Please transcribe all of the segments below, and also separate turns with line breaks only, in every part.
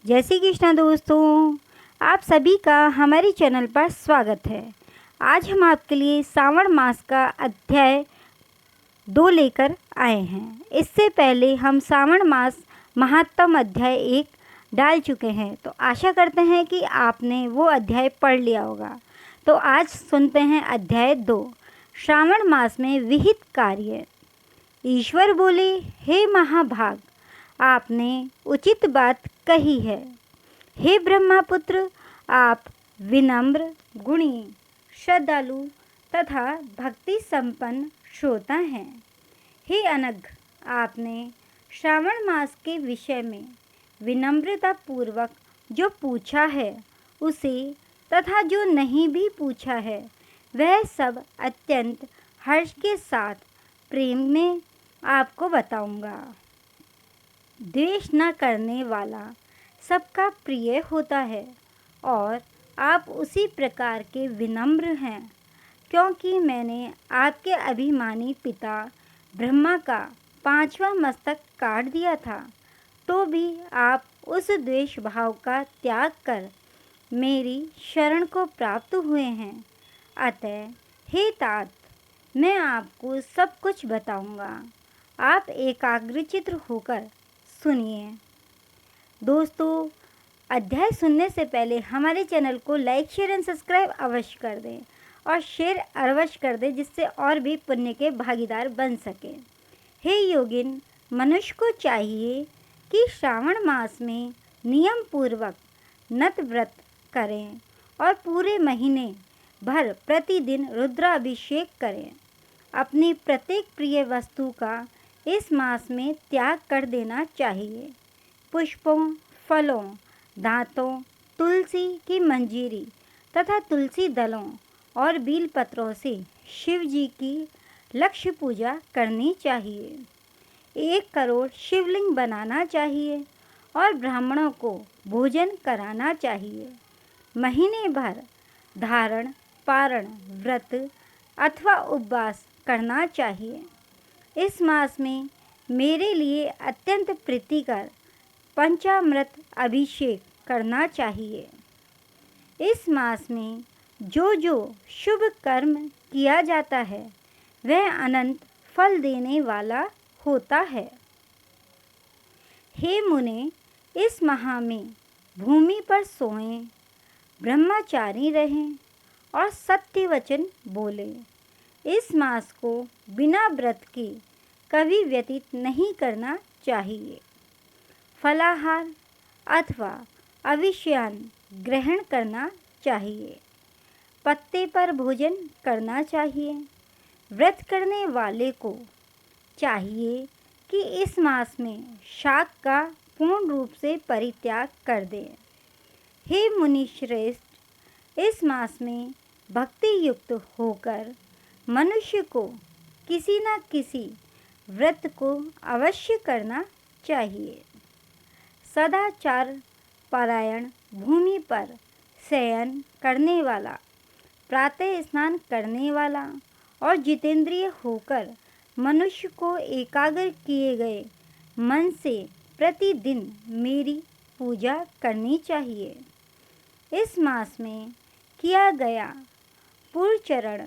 जय श्री कृष्ण दोस्तों, आप सभी का हमारे चैनल पर स्वागत है। आज हम आपके लिए श्रावण मास का अध्याय 2 लेकर आए हैं। इससे पहले हम श्रावण मास महात्म अध्याय 1 डाल चुके हैं, तो आशा करते हैं कि आपने वो अध्याय पढ़ लिया होगा। तो आज सुनते हैं अध्याय 2, श्रावण मास में विहित कार्य। ईश्वर बोले, हे महाभाग, आपने उचित बात कही है। हे ब्रह्मपुत्र, आप विनम्र, गुणी, श्रद्धालु तथा भक्ति संपन्न श्रोता हैं। हे अनघ, आपने श्रावण मास के विषय में विनम्रता पूर्वक जो पूछा है उसे तथा जो नहीं भी पूछा है वह सब अत्यंत हर्ष के साथ प्रेम में आपको बताऊंगा। द्वेष न करने वाला सबका प्रिय होता है और आप उसी प्रकार के विनम्र हैं, क्योंकि मैंने आपके अभिमानी पिता ब्रह्मा का 5वां मस्तक काट दिया था, तो भी आप उस द्वेष भाव का त्याग कर मेरी शरण को प्राप्त हुए हैं। अतः हे तात, मैं आपको सब कुछ बताऊंगा। आप एकाग्रचित्त होकर सुनिए। दोस्तों, अध्याय सुनने से पहले हमारे चैनल को लाइक, शेयर एंड सब्सक्राइब अवश्य कर दें और शेयर अवश्य कर दें, जिससे और भी पुण्य के भागीदार बन सकें। हे योगिन, मनुष्य को चाहिए कि श्रावण मास में नियम पूर्वक नत व्रत करें और पूरे महीने भर प्रतिदिन रुद्राभिषेक करें। अपनी प्रत्येक प्रिय वस्तु का इस मास में त्याग कर देना चाहिए। पुष्पों, फलों, दांतों, तुलसी की मंजीरी तथा तुलसी दलों और बील पत्रों से शिव जी की लक्ष्य पूजा करनी चाहिए। 1 करोड़ शिवलिंग बनाना चाहिए और ब्राह्मणों को भोजन कराना चाहिए। महीने भर धारण, पारण, व्रत अथवा उपवास करना चाहिए। इस मास में मेरे लिए अत्यंत प्रीतिकर पंचामृत अभिषेक करना चाहिए। इस मास में जो जो शुभ कर्म किया जाता है वह अनंत फल देने वाला होता है। हे मुने, इस माह में भूमि पर सोएं, ब्रह्मचारी रहें और सत्य वचन बोलें। इस मास को बिना व्रत के कभी व्यतीत नहीं करना चाहिए। फलाहार अथवा अविष्यान्न ग्रहण करना चाहिए। पत्ते पर भोजन करना चाहिए। व्रत करने वाले को चाहिए कि इस मास में शाक का पूर्ण रूप से परित्याग कर दें। हे मुनि श्रेष्ठ, इस मास में भक्ति युक्त होकर मनुष्य को किसी न किसी व्रत को अवश्य करना चाहिए। सदाचार परायण, भूमि पर शयन करने वाला, प्रातः स्नान करने वाला और जितेंद्रिय होकर मनुष्य को एकाग्र किए गए मन से प्रतिदिन मेरी पूजा करनी चाहिए। इस मास में किया गया पुरचरण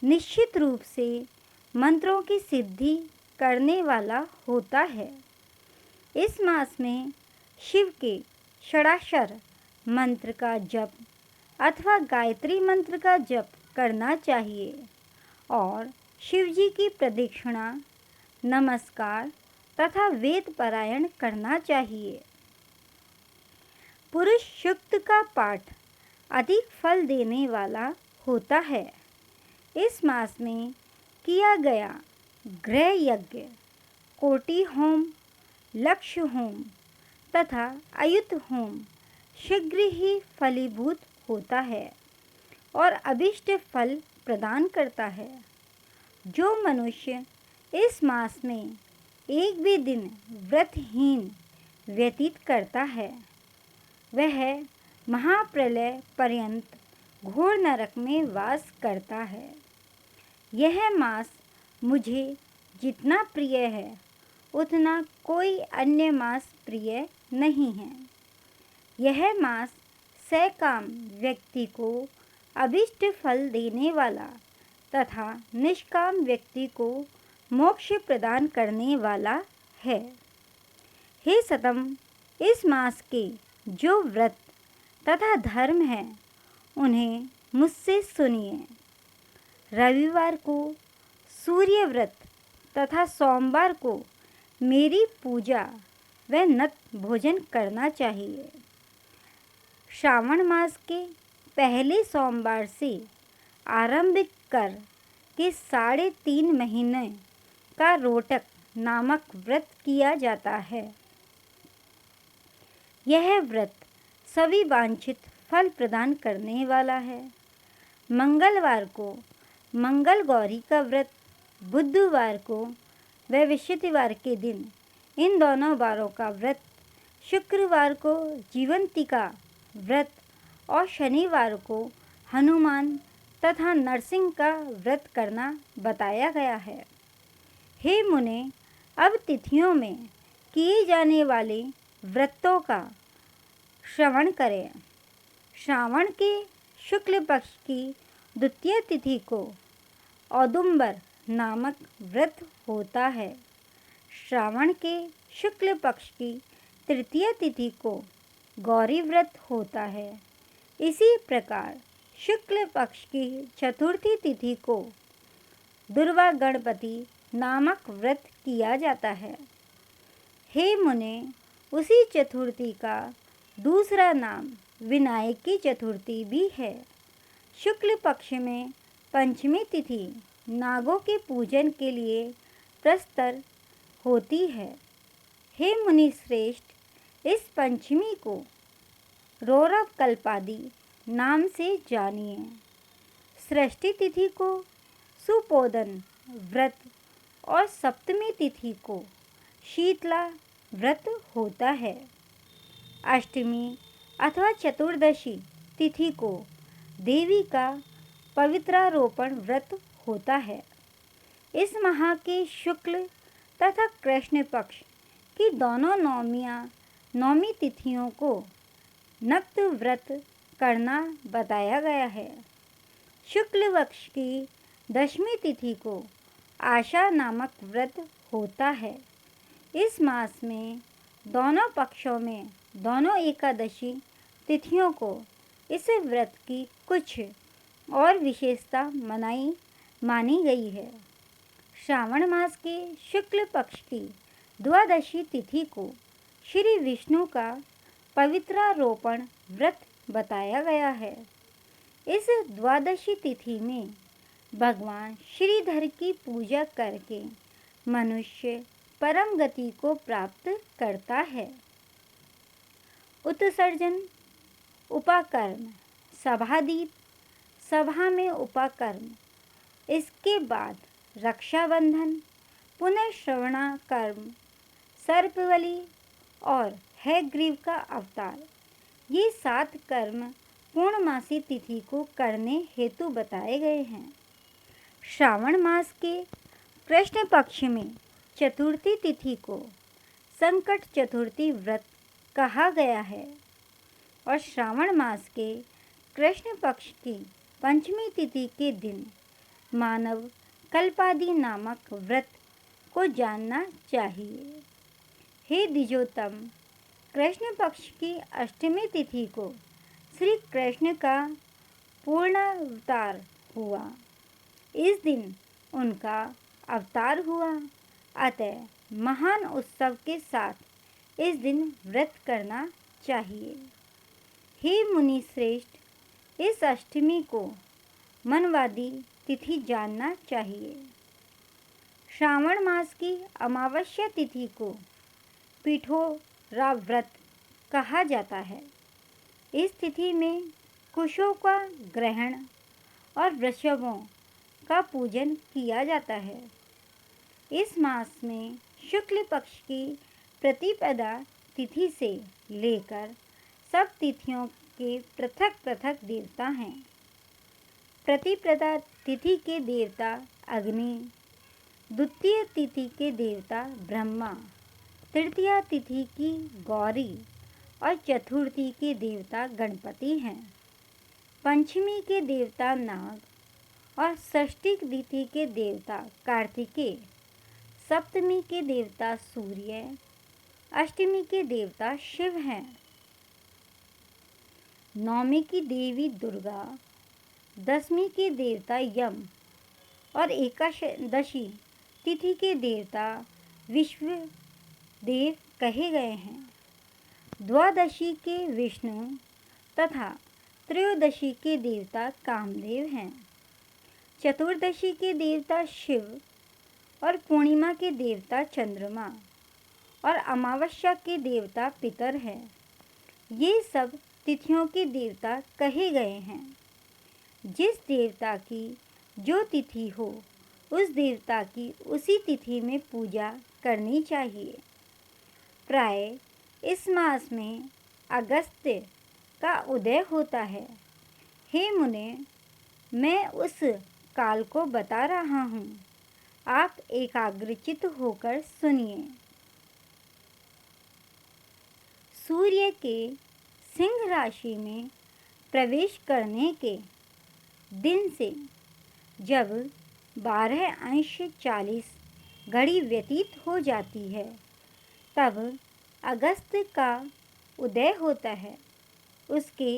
निश्चित रूप से मंत्रों की सिद्धि करने वाला होता है। इस मास में शिव के षडाक्षर मंत्र का जप अथवा गायत्री मंत्र का जप करना चाहिए और शिव जी की प्रदक्षिणा, नमस्कार तथा वेद पारायण करना चाहिए। पुरुष सूक्त का पाठ अधिक फल देने वाला होता है। इस मास में किया गया गृह यज्ञ, कोटि होम, लक्ष्य होम तथा अयुत होम शीघ्र ही फलीभूत होता है और अभिष्ट फल प्रदान करता है। जो मनुष्य इस मास में एक भी दिन व्रतहीन व्यतीत करता है वह महाप्रलय पर्यंत घोर नरक में वास करता है। यह मास मुझे जितना प्रिय है उतना कोई अन्य मास प्रिय नहीं है। यह मास सकाम व्यक्ति को अभीष्ट फल देने वाला तथा निष्काम व्यक्ति को मोक्ष प्रदान करने वाला है। हे सतम, इस मास के जो व्रत तथा धर्म हैं उन्हें मुझसे सुनिए। रविवार को सूर्य व्रत तथा सोमवार को मेरी पूजा व नत भोजन करना चाहिए। श्रावण मास के पहले सोमवार से आरंभ कर के 3.5 महीने का रोटक नामक व्रत किया जाता है। यह व्रत सभी वांछित फल प्रदान करने वाला है। मंगलवार को मंगल गौरी का व्रत, बुधवार को व बृहस्पतिवार के दिन इन दोनों वारों का व्रत, शुक्रवार को जीवंतिका व्रत और शनिवार को हनुमान तथा नरसिंह का व्रत करना बताया गया है। हे मुने, अब तिथियों में किए जाने वाले व्रतों का श्रवण करें। श्रावण के शुक्ल पक्ष की द्वितीय तिथि को औदुंबर नामक व्रत होता है। श्रावण के शुक्ल पक्ष की तृतीय तिथि को गौरी व्रत होता है। इसी प्रकार शुक्ल पक्ष की चतुर्थी तिथि को दुर्वा गणपति नामक व्रत किया जाता है। हे मुने, उसी चतुर्थी का दूसरा नाम विनायकी चतुर्थी भी है। शुक्ल पक्ष में पंचमी तिथि नागों के पूजन के लिए प्रस्तर होती है। हे मुनि श्रेष्ठ, इस पंचमी को रौरव कल्पादि नाम से जानिए। षष्ठी तिथि को सुपोदन व्रत और सप्तमी तिथि को शीतला व्रत होता है। अष्टमी अथवा चतुर्दशी तिथि को देवी का पवित्रारोपण व्रत होता है। इस माह के शुक्ल तथा कृष्ण पक्ष की दोनों नौमी तिथियों को नक्त व्रत करना बताया गया है। शुक्ल पक्ष की दशमी तिथि को आशा नामक व्रत होता है। इस मास में दोनों पक्षों में दोनों एकादशी तिथियों को इस व्रत की कुछ और विशेषता मानी गई है। श्रावण मास के शुक्ल पक्ष की द्वादशी तिथि को श्री विष्णु का पवित्रारोपण व्रत बताया गया है। इस द्वादशी तिथि में भगवान श्रीधर की पूजा करके मनुष्य परम गति को प्राप्त करता है। उत्सर्जन, उपाकर्म, सभादीप, सभा में उपाकर्म, इसके बाद रक्षाबंधन, पुनः श्रवणा कर्म, सर्पबलि और हयग्रीव का अवतार, ये 7 कर्म पूर्णमासी तिथि को करने हेतु बताए गए हैं। श्रावण मास के कृष्ण पक्ष में चतुर्थी तिथि को संकट चतुर्थी व्रत कहा गया है और श्रावण मास के कृष्ण पक्ष की पंचमी तिथि के दिन मानव कल्पादि नामक व्रत को जानना चाहिए। हे द्विजोत्तम, कृष्ण पक्ष की अष्टमी तिथि को श्री कृष्ण का पूर्णावतार हुआ। इस दिन उनका अवतार हुआ, अतः महान उत्सव के साथ इस दिन व्रत करना चाहिए। हे मुनि श्रेष्ठ, इस अष्टमी को मनवादी तिथि जानना चाहिए। श्रावण मास की अमावस्या तिथि को पिठोरा व्रत कहा जाता है। इस तिथि में कुशों का ग्रहण और वृषभों का पूजन किया जाता है। इस मास में शुक्ल पक्ष की प्रतिपदा तिथि से लेकर सब तिथियों के पृथक पृथक देवता हैं। प्रतिपदा तिथि के देवता अग्नि, द्वितीय तिथि के देवता ब्रह्मा, तृतीया तिथि की गौरी और चतुर्थी के देवता गणपति हैं। पंचमी के देवता नाग और षष्ठी तिथि के देवता कार्तिकेय, सप्तमी के देवता सूर्य, अष्टमी के देवता शिव हैं। नवमी की देवी दुर्गा, दशमी के देवता यम और एकादशी तिथि के देवता विश्वदेव कहे गए हैं। द्वादशी के विष्णु तथा त्रयोदशी के देवता कामदेव हैं। चतुर्दशी के देवता शिव और पूर्णिमा के देवता चंद्रमा और अमावस्या के देवता पितर हैं। ये सब तिथियों के देवता कहे गए हैं। जिस देवता की जो तिथि हो उस देवता की उसी तिथि में पूजा करनी चाहिए। प्राय इस मास में अगस्त्य का उदय होता है। हे मुने, मैं उस काल को बता रहा हूँ, आप एकाग्रचित्त होकर सुनिए। सूर्य के सिंह राशि में प्रवेश करने के दिन से जब 12:40 घड़ी व्यतीत हो जाती है, तब अगस्त का उदय होता है। उसके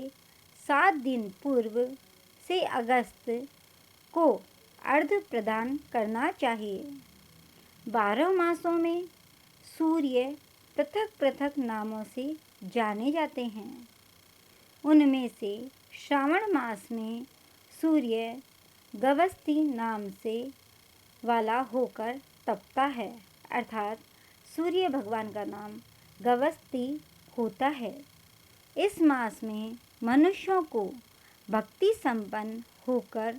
7 दिन पूर्व से अगस्त को अर्घ्य प्रदान करना चाहिए। 12 मासों में सूर्य पृथक पृथक नामों से जाने जाते हैं। उनमें से श्रावण मास में सूर्य गवस्ती नाम से वाला होकर तपता है, अर्थात सूर्य भगवान का नाम गवस्ती होता है। इस मास में मनुष्यों को भक्ति संपन्न होकर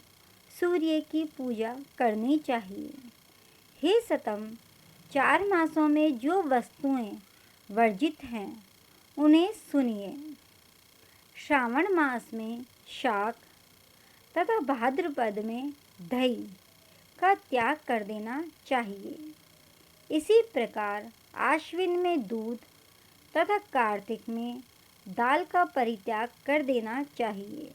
सूर्य की पूजा करनी चाहिए। हे सतम, 4 मासों में जो वस्तुएं वर्जित हैं उन्हें सुनिए। श्रावण मास में शाक तथा भाद्रपद में दही का त्याग कर देना चाहिए। इसी प्रकार आश्विन में दूध तथा कार्तिक में दाल का परित्याग कर देना चाहिए।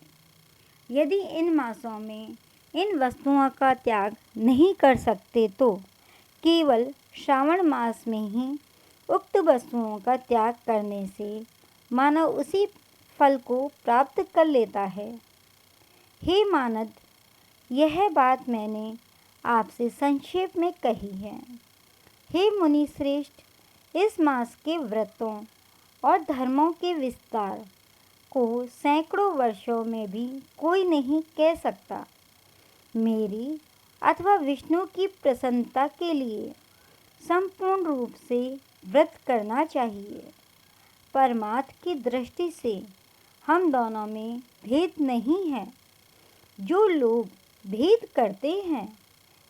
यदि इन मासों में इन वस्तुओं का त्याग नहीं कर सकते तो केवल श्रावण मास में ही उक्त वस्तुओं का त्याग करने से मानव उसी फल को प्राप्त कर लेता है। हे मानद, यह बात मैंने आपसे संक्षेप में कही है। हे मुनि श्रेष्ठ, इस मास के व्रतों और धर्मों के विस्तार को सैकड़ों वर्षों में भी कोई नहीं कह सकता। मेरी अथवा विष्णु की प्रसन्नता के लिए संपूर्ण रूप से व्रत करना चाहिए। परमार्थ की दृष्टि से हम दोनों में भेद नहीं है। जो लोग भेद करते हैं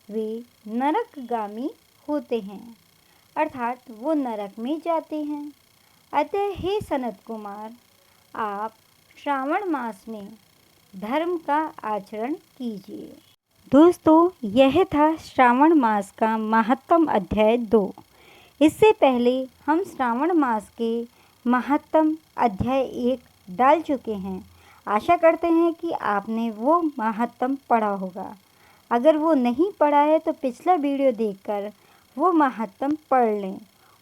वे नरकगामी होते हैं, अर्थात वो नरक में जाते हैं। अतः हे सनत कुमार, आप श्रावण मास में धर्म का आचरण कीजिए। दोस्तों, यह था श्रावण मास का महत्तम अध्याय 2। इससे पहले हम श्रावण मास के महत्तम अध्याय 1 डाल चुके हैं। आशा करते हैं कि आपने वो महत्तम पढ़ा होगा। अगर वो नहीं पढ़ा है तो पिछला वीडियो देखकर वो महत्तम पढ़ लें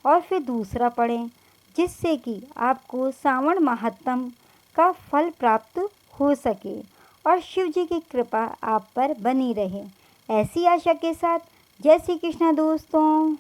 और फिर दूसरा पढ़ें, जिससे कि आपको श्रावण महत्तम का फल प्राप्त हो सके और शिव जी की कृपा आप पर बनी रहे। ऐसी आशा के साथ जय श्री कृष्ण दोस्तों।